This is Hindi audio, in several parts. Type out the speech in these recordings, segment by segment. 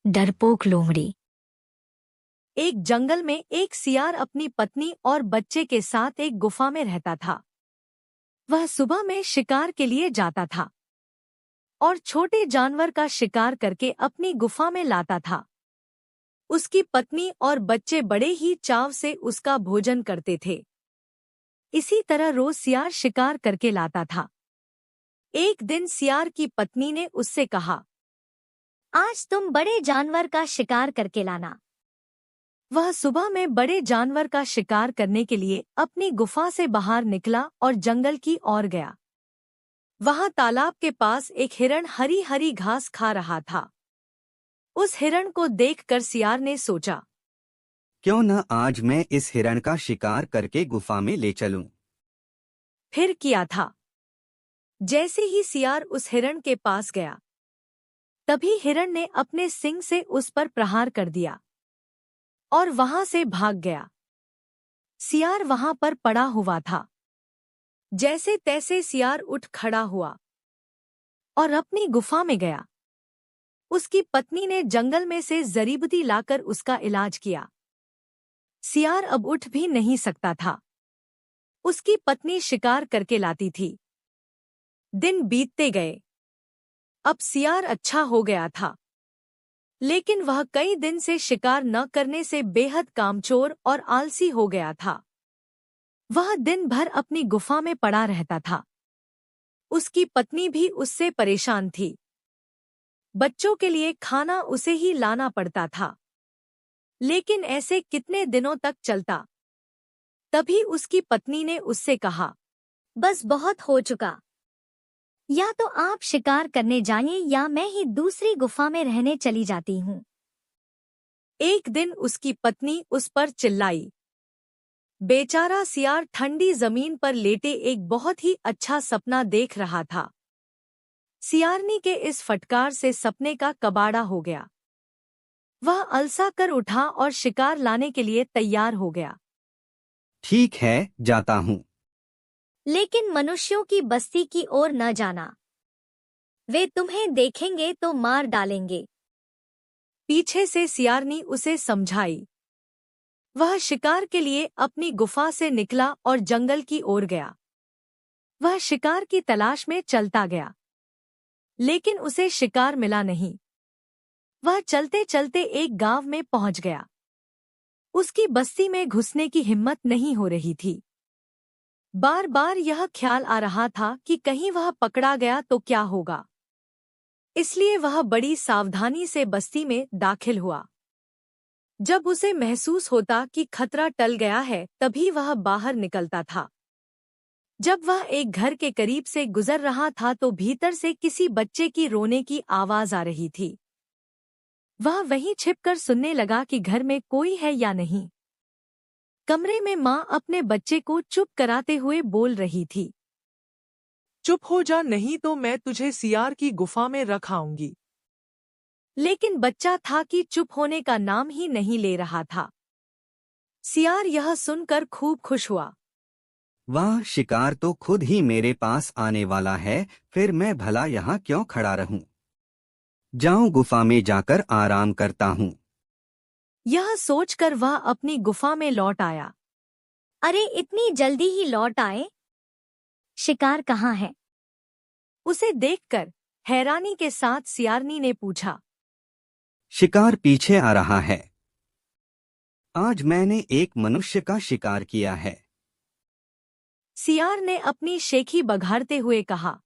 डरपोक लोमड़ी। एक जंगल में एक सियार अपनी पत्नी और बच्चे के साथ एक गुफा में रहता था। वह सुबह में शिकार के लिए जाता था और छोटे जानवर का शिकार करके अपनी गुफा में लाता था। उसकी पत्नी और बच्चे बड़े ही चाव से उसका भोजन करते थे। इसी तरह रोज सियार शिकार करके लाता था। एक दिन सियार की पत्नी ने उससे कहा, आज तुम बड़े जानवर का शिकार करके लाना। वह सुबह में बड़े जानवर का शिकार करने के लिए अपनी गुफा से बाहर निकला और जंगल की ओर गया। वहां तालाब के पास एक हिरण हरी हरी घास खा रहा था। उस हिरण को देखकर सियार ने सोचा, क्यों न आज मैं इस हिरण का शिकार करके गुफा में ले चलूं। फिर किया था। जैसे ही सियार उस हिरण के पास गया, तभी हिरण ने अपने सींग से उस पर प्रहार कर दिया और वहां से भाग गया। सियार वहां पर पड़ा हुआ था। जैसे तैसे सियार उठ खड़ा हुआ और अपनी गुफा में गया। उसकी पत्नी ने जंगल में से जड़ी-बूटी लाकर उसका इलाज किया। सियार अब उठ भी नहीं सकता था। उसकी पत्नी शिकार करके लाती थी। दिन बीतते गए। अब सियार अच्छा हो गया था, लेकिन वह कई दिन से शिकार न करने से बेहद कामचोर और आलसी हो गया था। वह दिन भर अपनी गुफा में पड़ा रहता था। उसकी पत्नी भी उससे परेशान थी। बच्चों के लिए खाना उसे ही लाना पड़ता था। लेकिन ऐसे कितने दिनों तक चलता। तभी उसकी पत्नी ने उससे कहा, बस बहुत हो चुका। या तो आप शिकार करने जाइए या मैं ही दूसरी गुफा में रहने चली जाती हूँ। एक दिन उसकी पत्नी उस पर चिल्लाई। बेचारा सियार ठंडी जमीन पर लेटे एक बहुत ही अच्छा सपना देख रहा था। सियारनी के इस फटकार से सपने का कबाड़ा हो गया। वह अलसा कर उठा और शिकार लाने के लिए तैयार हो गया। ठीक है, जाता हूँ। लेकिन मनुष्यों की बस्ती की ओर न जाना। वे तुम्हें देखेंगे तो मार डालेंगे। पीछे से सियारनी उसे समझाई। वह शिकार के लिए अपनी गुफा से निकला और जंगल की ओर गया। वह शिकार की तलाश में चलता गया, लेकिन उसे शिकार मिला नहीं। वह चलते चलते एक गांव में पहुंच गया। उसकी बस्ती में घुसने की हिम्मत नहीं हो रही थी। बार बार यह ख्याल आ रहा था कि कहीं वह पकड़ा गया तो क्या होगा। इसलिए वह बड़ी सावधानी से बस्ती में दाखिल हुआ। जब उसे महसूस होता कि खतरा टल गया है, तभी वह बाहर निकलता था। जब वह एक घर के करीब से गुजर रहा था तो भीतर से किसी बच्चे की रोने की आवाज आ रही थी। वह वहीं छिपकर सुनने लगा कि घर में कोई है या नहीं। कमरे में माँ अपने बच्चे को चुप कराते हुए बोल रही थी, चुप हो जा, नहीं तो मैं तुझे सियार की गुफा में रख आऊंगी। लेकिन बच्चा था कि चुप होने का नाम ही नहीं ले रहा था। सियार यह सुनकर खूब खुश हुआ। वाह, शिकार तो खुद ही मेरे पास आने वाला है, फिर मैं भला यहाँ क्यों खड़ा रहूं। जाऊं गुफा में जाकर आराम करता हूँ। यह सोचकर वह अपनी गुफा में लौट आया। अरे इतनी जल्दी ही लौट आए? शिकार कहाँ है? उसे देखकर हैरानी के साथ सियारनी ने पूछा। शिकार पीछे आ रहा है। आज मैंने एक मनुष्य का शिकार किया है। सियार ने अपनी शेखी बघारते हुए कहा।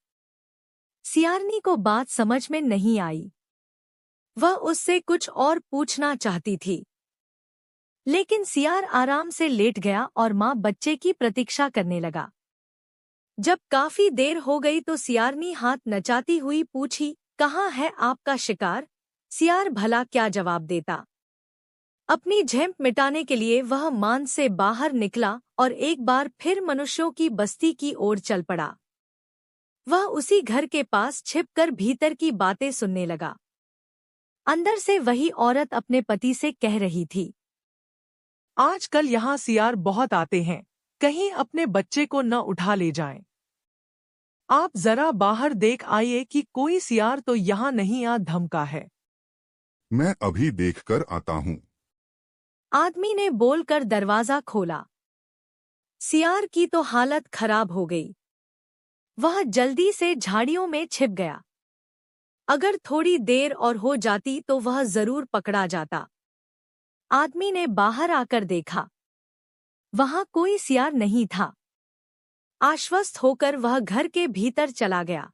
सियारनी को बात समझ में नहीं आई। वह उससे कुछ और पूछना चाहती थी, लेकिन सियार आराम से लेट गया और माँ बच्चे की प्रतीक्षा करने लगा। जब काफी देर हो गई तो सियारनी हाथ नचाती हुई पूछी, कहाँ है आपका शिकार? सियार भला क्या जवाब देता। अपनी झेंप मिटाने के लिए वह मान से बाहर निकला और एक बार फिर मनुष्यों की बस्ती की ओर चल पड़ा। वह उसी घर के पास छिपकर भीतर की बातें सुनने लगा। अंदर से वही औरत अपने पति से कह रही थी, आजकल यहाँ सियार बहुत आते हैं, कहीं अपने बच्चे को न उठा ले जाएं। आप जरा बाहर देख आइए कि कोई सियार तो यहाँ नहीं आ धमका है। मैं अभी देखकर आता हूँ। आदमी ने बोलकर दरवाजा खोला। सियार की तो हालत खराब हो गई। वह जल्दी से झाड़ियों में छिप गया। अगर थोड़ी देर और हो जाती तो वह जरूर पकड़ा जाता। आदमी ने बाहर आकर देखा। वहां कोई सियार नहीं था। आश्वस्त होकर वह घर के भीतर चला गया।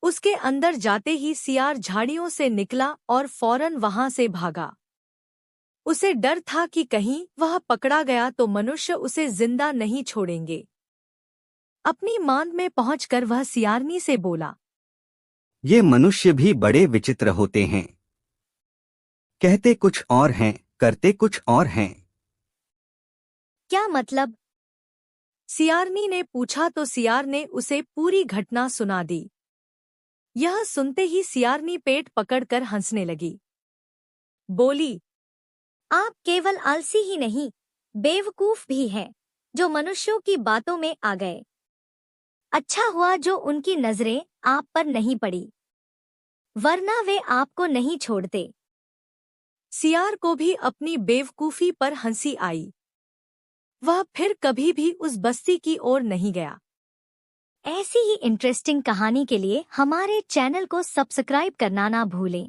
उसके अंदर जाते ही सियार झाड़ियों से निकला और फौरन वहां से भागा। उसे डर था कि कहीं वह पकड़ा गया तो मनुष्य उसे जिंदा नहीं छोड़ेंगे। अपनी मांद में पहुंचकर वह सियारनी से बोला, ये मनुष्य भी बड़े विचित्र होते हैं। कहते कुछ और हैं, करते कुछ और हैं। क्या मतलब? सियारनी ने पूछा तो सियार ने उसे पूरी घटना सुना दी। यह सुनते ही सियारनी पेट पकड़कर हंसने लगी। बोली, आप केवल आलसी ही नहीं, बेवकूफ भी हैं, जो मनुष्यों की बातों में आ गए। अच्छा हुआ जो उनकी नजरें आप पर नहीं पड़ी, वरना वे आपको नहीं छोड़ते। सियार को भी अपनी बेवकूफी पर हंसी आई। वह फिर कभी भी उस बस्ती की ओर नहीं गया। ऐसी ही इंटरेस्टिंग कहानी के लिए हमारे चैनल को सब्सक्राइब करना ना भूलें।